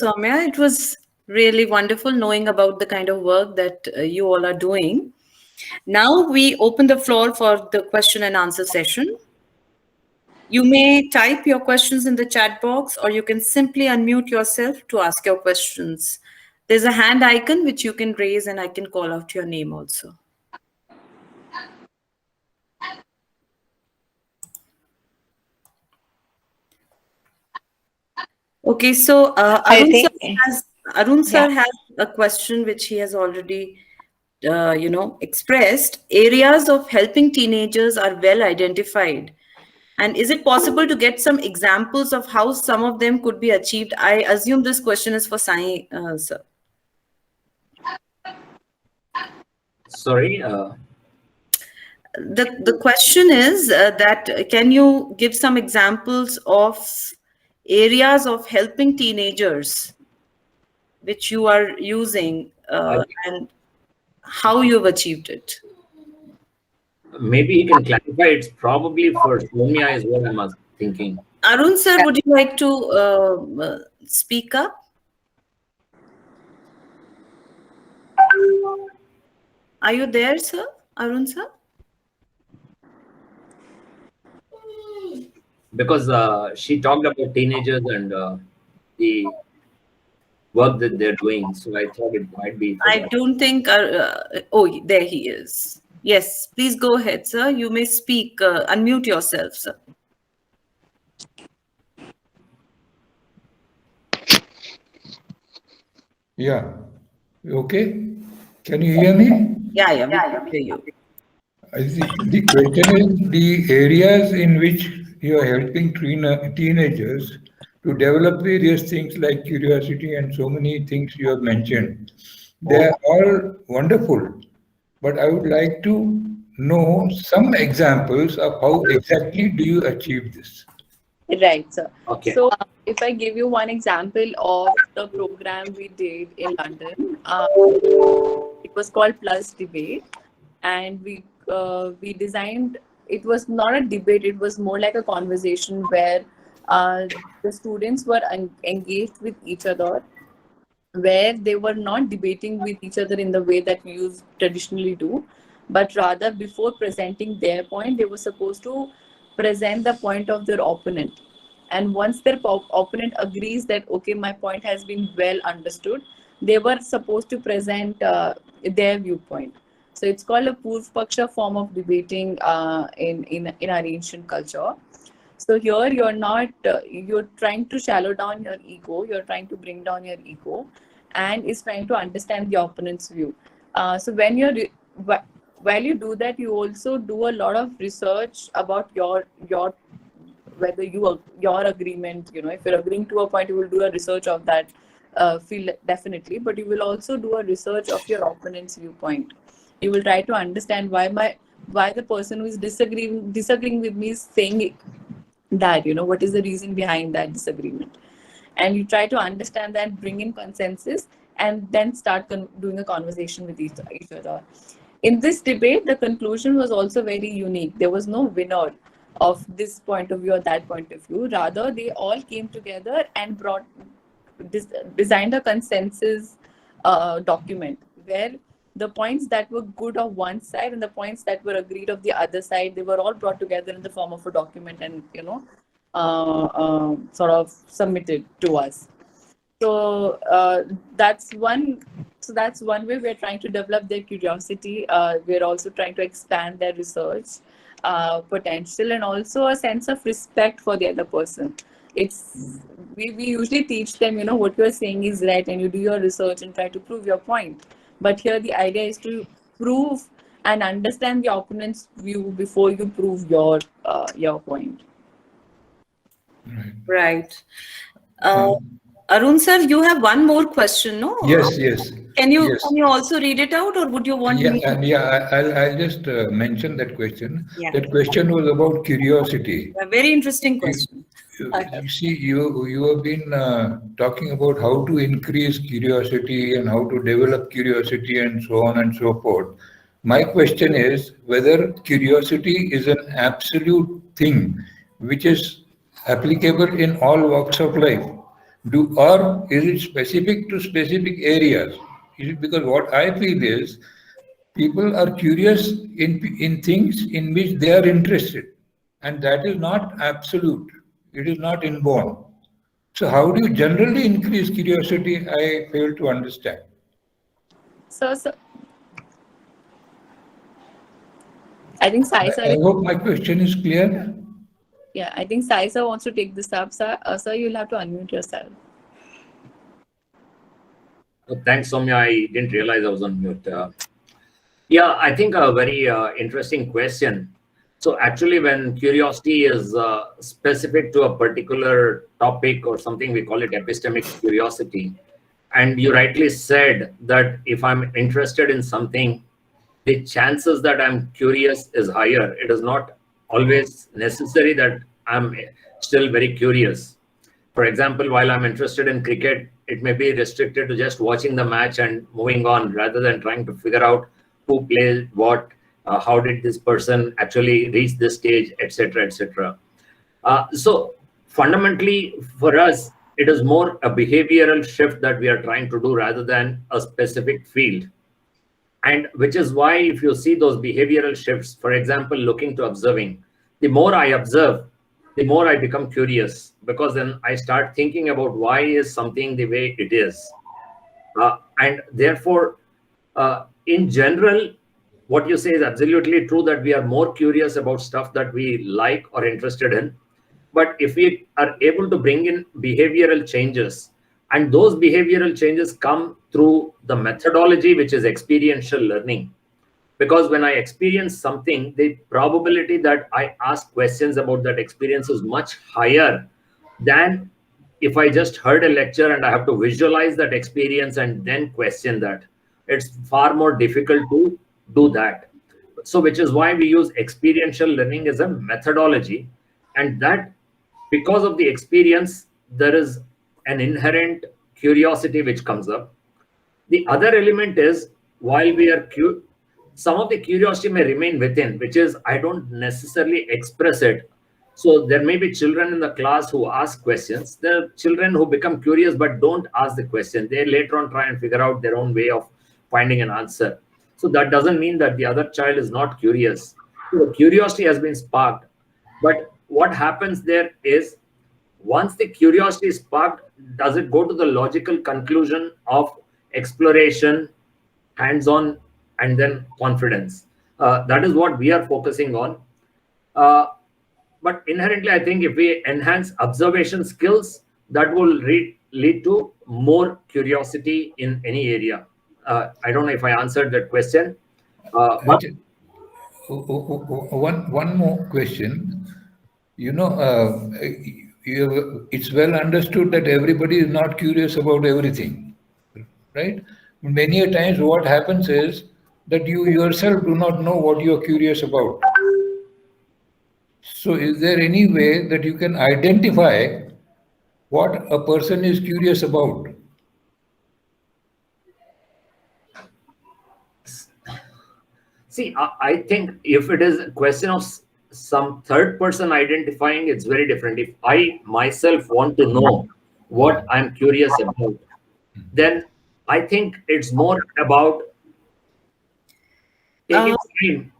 Soumya. It was really wonderful knowing about the kind of work that you all are doing. Now we open the floor for the question and answer session. You may type your questions in the chat box, or you can simply unmute yourself to ask your questions. There's a hand icon which you can raise, and I can call out your name also. Okay, so I think, Arun yeah. sir has a question which he has already expressed. Areas of helping teenagers are well identified. And is it possible to get some examples of how some of them could be achieved? I assume this question is for Sai, sir. Sorry. The question is that can you give some examples of areas of helping teenagers which you are using and how you've achieved it? Maybe you can clarify. It's probably for Soumya is what I'm thinking. Arun sir, would you like to speak up? Are you there, sir? Arun sir? Because she talked about teenagers and the work that they're doing. So I thought it might be for I that. don't think. Oh, there he is. Yes, please go ahead, sir. You may speak. Unmute yourself, sir. Yeah. Okay. Can you hear me? Yeah, we can hear you. The question is the areas in which you are helping teenagers to develop various things like curiosity and so many things you have mentioned. They are all wonderful, but I would like to know some examples of how exactly do you achieve this. Right, sir. Okay. So, if I give you one example of the program we did in London, it was called Plus Debate, and we designed. It was not a debate; it was more like a conversation where the students were engaged with each other, where they were not debating with each other in the way that we traditionally do, but rather before presenting their point, they were supposed to present the point of their opponent. And once their opponent agrees that, okay, my point has been well understood, they were supposed to present their viewpoint. So it's called a Purv Paksha form of debating in our ancient culture. So here you're not, you're trying to shallow down your ego, you're trying to bring down your ego, and is trying to understand the opponent's view. So when while you do that, you also do a lot of research about your whether your agreement, if you're agreeing to a point, you will do a research of that field definitely, but you will also do a research of your opponent's viewpoint. You will try to understand why the person who is disagreeing with me is saying that, what is the reason behind that disagreement, and you try to understand that, bring in consensus, and then start doing a conversation with each other. In this debate, the conclusion was also very unique. There was no winner of this point of view or that point of view. Rather, they all came together and designed a consensus document where the points that were good of one side and the points that were agreed of the other side, they were all brought together in the form of a document and sort of submitted to us. So that's one. So that's one way we're trying to develop their curiosity. We're also trying to expand their research potential, and also a sense of respect for the other person. We usually teach them, what you're saying is right, and you do your research and try to prove your point. But here the idea is to prove and understand the opponent's view before you prove your point. Right. Arun sir, you have one more question, no? Yes. Can you Yes. also read it out, or would you want me to? I'll just mention that question. Yeah. That question was about curiosity. A very interesting question. You see, you have been talking about how to increase curiosity and how to develop curiosity and so on and so forth. My question is whether curiosity is an absolute thing which is applicable in all walks of life. Or is it specific to specific areas? Is it because what I feel is people are curious in things in which they are interested, and that is not absolute. It is not inborn. So how do you generally increase curiosity? I fail to understand. So I think Sai sir, I hope my question is clear. yeah, I think Sai sir wants to take this up. Sir, you'll have to unmute yourself. Thanks, Soumya. I didn't realize I was on mute. Yeah, I think a very interesting question. So actually, when curiosity is specific to a particular topic or something, we call it epistemic curiosity. And you rightly said that if I'm interested in something, the chances that I'm curious is higher. It is not always necessary that I'm still very curious. For example, while I'm interested in cricket, it may be restricted to just watching the match and moving on rather than trying to figure out who plays what, how did this person actually reach this stage, etc., etc. So fundamentally, for us, it is more a behavioral shift that we are trying to do rather than a specific field. And which is why if you see those behavioral shifts, for example, looking to observing, the more I observe, the more I become curious, because then I start thinking about why is something the way it is. And therefore, in general, what you say is absolutely true, that we are more curious about stuff that we like or interested in. But if we are able to bring in behavioral changes, and those behavioral changes come through the methodology, which is experiential learning, because when I experience something, the probability that I ask questions about that experience is much higher than if I just heard a lecture and I have to visualize that experience and then question that. It's far more difficult to do that. So which is why we use experiential learning as a methodology, and that because of the experience, there is an inherent curiosity which comes up. The other element is, while we are some of the curiosity may remain within, which is I don't necessarily express it. So there may be children in the class who ask questions. There are children who become curious but don't ask the question. They later on try and figure out their own way of finding an answer. So that doesn't mean that the other child is not curious. So the curiosity has been sparked. But what happens there is, once the curiosity is sparked, does it go to the logical conclusion of exploration, hands-on, and then confidence? That is what we are focusing on. But inherently, I think if we enhance observation skills, that will lead to more curiosity in any area. I don't know if I answered that question. But one more question. It's well understood that everybody is not curious about everything, right? Many a times what happens is that you yourself do not know what you're curious about. So is there any way that you can identify what a person is curious about? see, I think if it is a question of some third person identifying, it's very different. If I myself want to know what I'm curious about, then I think it's more about taking time.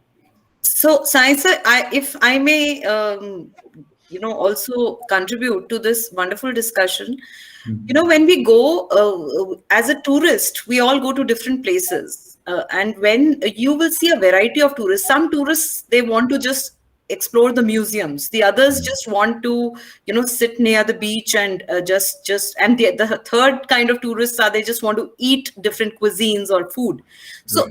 So, Sai sir, if I may, also contribute to this wonderful discussion. When we go as a tourist, we all go to different places, and when you will see a variety of tourists. Some tourists, they want to just explore the museums. The others just want to, sit near the beach and and the third kind of tourists are, they just want to eat different cuisines or food. So.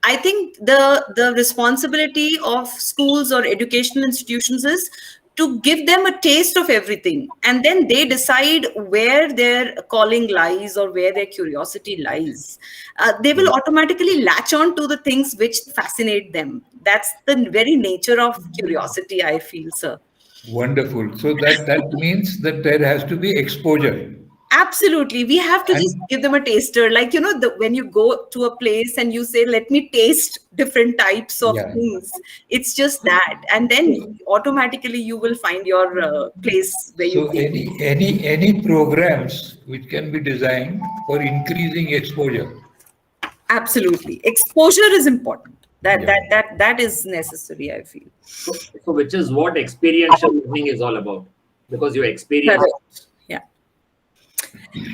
I think the responsibility of schools or educational institutions is to give them a taste of everything, and then they decide where their calling lies or where their curiosity lies. They will automatically latch on to the things which fascinate them. That's the very nature of curiosity, I feel, sir. Wonderful. So that means that there has to be exposure. Absolutely. We have to just And give them a taster. Like, when you go to a place and you say, let me taste different types of yeah. things, it's just that. And then automatically you will find your place where you So go. any programs which can be designed for increasing exposure. Absolutely. Exposure is important. That Yeah. that that that is necessary, I feel. So which is what experiential learning is all about, because you experience. Correct. Yeah.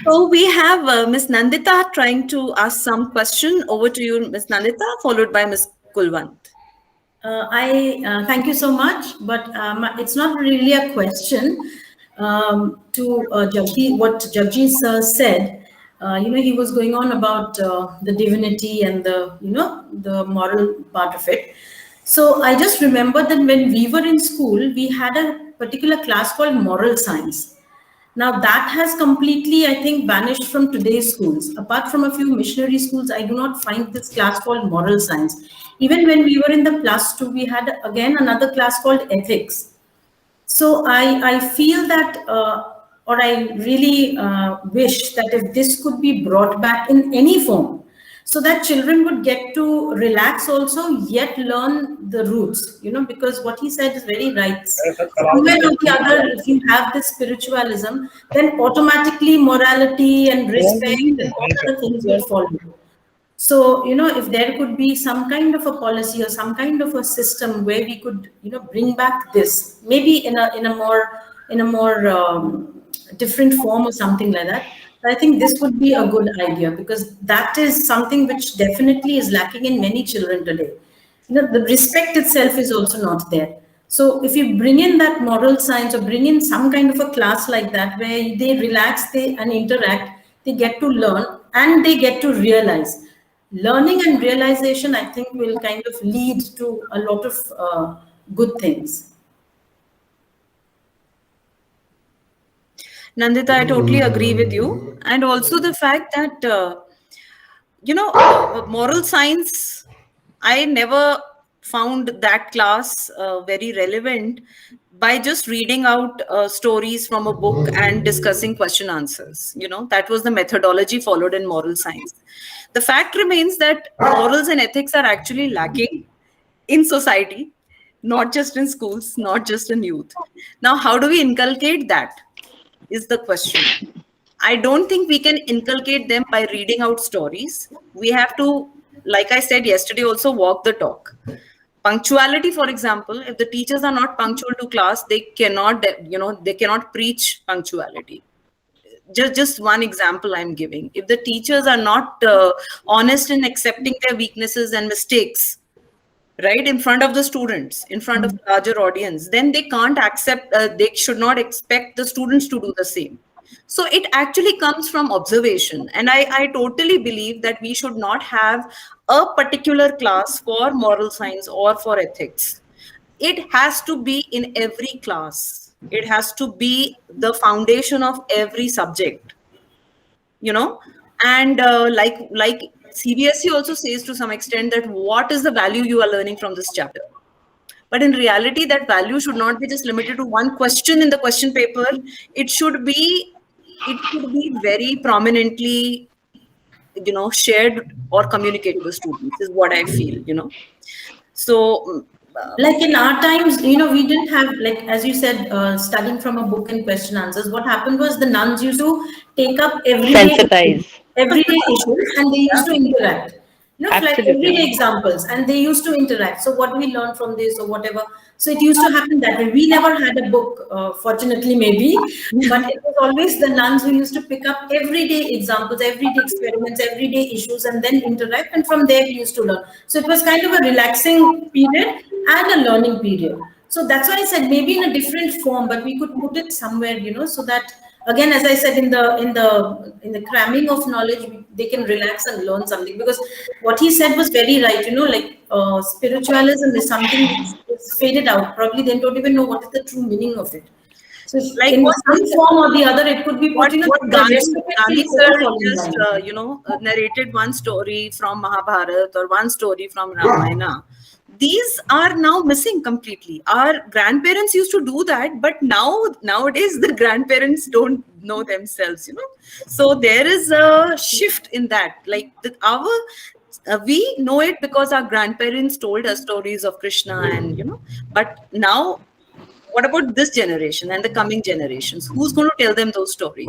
So we have Miss Nandita trying to ask some question. Over to you, Miss Nandita, followed by Miss Kulwant. I thank you so much, but it's not really a question to what Jagdish sir said. He was going on about the divinity and the moral part of it. So I just remember that when we were in school, we had a particular class called moral science. Now that has completely, I think, vanished from today's schools. Apart from a few missionary schools, I do not find this class called moral science. Even when we were in the +2, we had again another class called ethics. So I feel that, or I really wish that if this could be brought back in any form, so that children would get to relax also, yet learn the roots, because what he said is very right. Somewhere or the other, if you have this spiritualism, then automatically morality and respect and all other things will follow. So, if there could be some kind of a policy or some kind of a system where we could, bring back this, maybe in a more different form or something like that. I think this would be a good idea, because that is something which definitely is lacking in many children today. The respect itself is also not there. So if you bring in that moral science, or bring in some kind of a class like that where they relax, and interact, they get to learn and they get to realize. Learning and realization, I think, will kind of lead to a lot of good things. Nandita, I totally agree with you. And also the fact that, moral science, I never found that class very relevant by just reading out stories from a book and discussing question answers. That was the methodology followed in moral science. The fact remains that morals and ethics are actually lacking in society, not just in schools, not just in youth. Now, how do we inculcate that? Is the question. I don't think we can inculcate them by reading out stories. We have to, like I said yesterday, also walk the talk. Punctuality, for example, if the teachers are not punctual to class, they cannot preach punctuality. Just one example I'm giving. If the teachers are not honest in accepting their weaknesses and mistakes, right, in front of the students, in front of the larger audience, then they can't accept, they should not expect the students to do the same. So it actually comes from observation. And I totally believe that we should not have a particular class for moral science or for ethics. It has to be in every class. It has to be the foundation of every subject, and like CBSE also says to some extent that what is the value you are learning from this chapter. But in reality, that value should not be just limited to one question in the question paper. It should be very prominently, shared or communicated to the students, is what I feel. So Like in our times, we didn't have, like, as you said, studying from a book and question answers. What happened was the nuns used to take up Sensitize. everyday issues, and they used to interact. Like everyday Absolutely. examples, and they used to interact. So what we learned from this or whatever. So it used to happen that way. We never had a book, fortunately, maybe, but it was always the nuns who used to pick up everyday examples, everyday experiments, everyday issues, and then interact. And from there, we used to learn. So it was kind of a relaxing period and a learning period. So that's why I said maybe in a different form, but we could put it somewhere, so that, again, as I said, in the cramming of knowledge, they can relax and learn something. Because what he said was very right. Like spiritualism is something which is faded out. Probably they don't even know what is the true meaning of it. So like in what some form or the other, it could be put, what the Gandhi, rest of it Gandhi will sir focus on just environment. narrated one story from Mahabharata or one story from Ramayana. these are now missing completely. Our grandparents used to do that, but nowadays the grandparents don't know themselves, So there is a shift in that. Like we know it because our grandparents told us stories of Krishna, and but now what about this generation and the coming generations? Who's going to tell them those stories?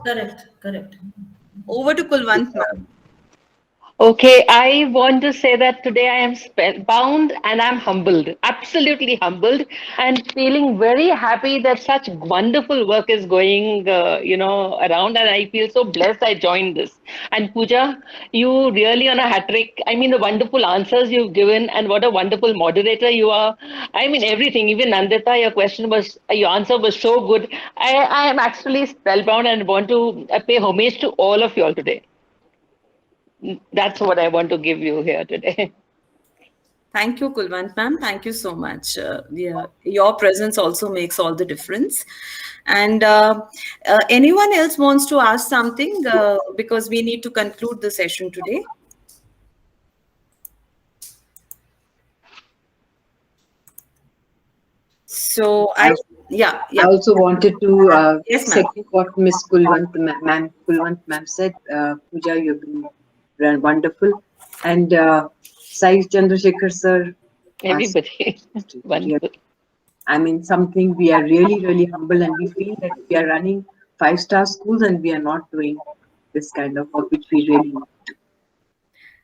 Correct. Over to Kulwant, ma'am. Okay, I want to say that today I am spellbound and I'm humbled, absolutely humbled, and feeling very happy that such wonderful work is going, around. And I feel so blessed I joined this. And Pooja, you really on a hat trick. I mean, the wonderful answers you've given, and what a wonderful moderator you are. I mean, everything. Even Nandita, your answer was so good. I am actually spellbound and want to pay homage to all of you all today. That's what I want to give you here today. Thank you, Kulwant ma'am. Thank you so much. Your presence also makes all the difference. And anyone else wants to ask something because we need to conclude the session today. So I also wanted to yes, ma'am. second what Miss Kulwant ma'am said. Pooja, you've been wonderful, and Sai Chandrasekhar sir. Everybody, wonderful. I mean, something we are really, really humble, and we feel that we are running 5-star schools and we are not doing this kind of work, which we really need to.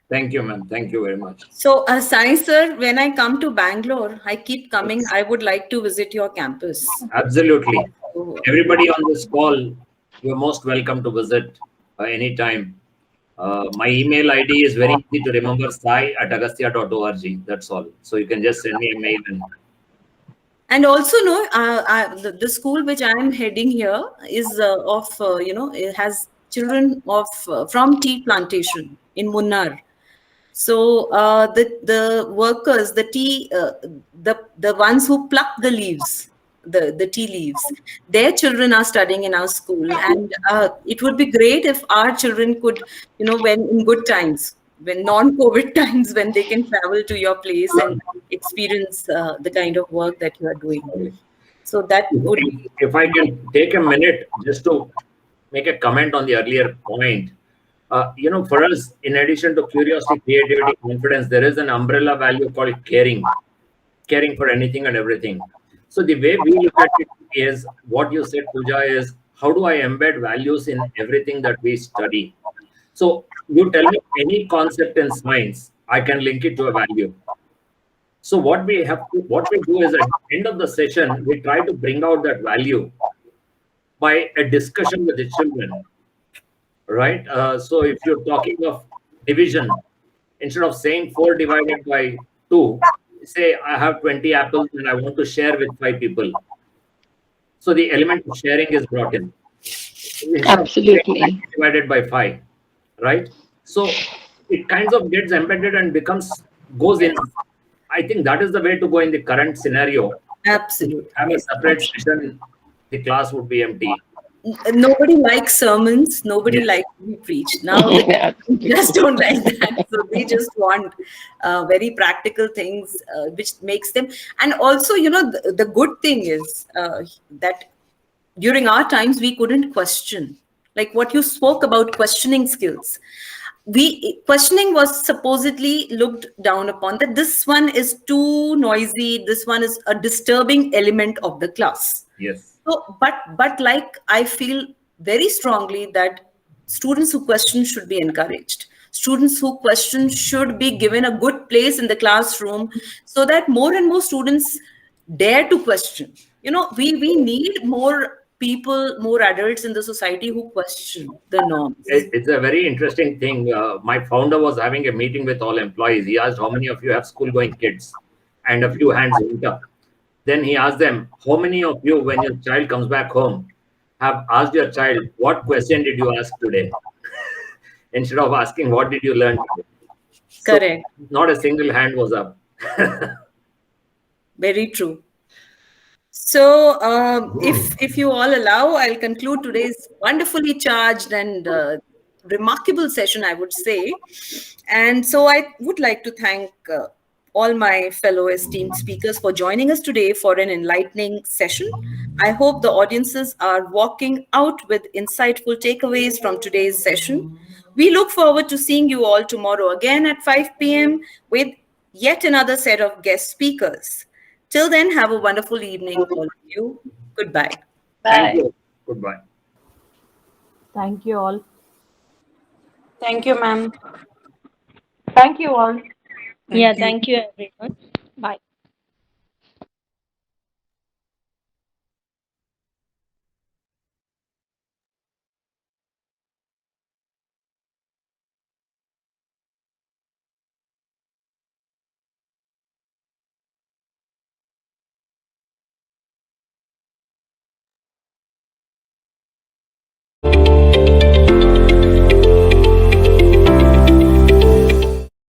Thank you, ma'am. Thank you very much. So, Sai sir, when I come to Bangalore, I keep coming. I would like to visit your campus. Absolutely. Everybody on this call, you're most welcome to visit anytime. My email ID is very easy to remember, sai@agastya.org. That's all. So you can just send me a mail. And also, the school which I am heading here is it has children from tea plantation in Munnar. So the workers, the tea, the ones who pluck the leaves, the tea leaves, their children are studying in our school, and it would be great if our children could, when in good times, when non-COVID times, when they can travel to your place and experience the kind of work that you are doing. So that would. If I can take a minute just to make a comment on the earlier point. For us, in addition to curiosity, creativity, confidence, there is an umbrella value called caring for anything and everything. So the way we look at it is what you said, Pooja, is how do I embed values in everything that we study? So you tell me any concept in science, I can link it to a value. So what we do is at the end of the session, we try to bring out that value by a discussion with the children. Right. So if you're talking of division, instead of saying 4 divided by 2, say I have 20 apples and I want to share with 5 people. So the element of sharing is brought in. Absolutely. Divided by 5, right? So it kind of gets embedded and goes in. I think that is the way to go in the current scenario. Absolutely. Have a separate session, the class would be empty. Nobody likes sermons. Nobody likes to be preached. Now they just don't like that. So they just want very practical things, which makes them. And also, the good thing is that during our times we couldn't question. Like what you spoke about, questioning skills. Questioning was supposedly looked down upon. That this one is too noisy. This one is a disturbing element of the class. Yes. So, but like I feel very strongly that students who question should be encouraged. Students who question should be given a good place in the classroom so that more and more students dare to question. We need more people, more adults in the society who question the norms. It's a very interesting thing. My founder was having a meeting with all employees. He asked how many of you have school-going kids, and a few hands went up. Then he asked them, how many of you, when your child comes back home, have asked your child, what question did you ask today? Instead of asking, what did you learn today? Correct. So, not a single hand was up. Very true. So if you all allow, I'll conclude today's wonderfully charged and remarkable session, I would say. And so I would like to thank all my fellow esteemed speakers for joining us today for an enlightening session. I hope the audiences are walking out with insightful takeaways from today's session. We look forward to seeing you all tomorrow again at 5 p.m. with yet another set of guest speakers. Till then, have a wonderful evening, all of you. Goodbye. Thank Bye. you. Goodbye. Thank you all. Thank you, ma'am. Thank you all. Yeah, thank you everyone. Bye.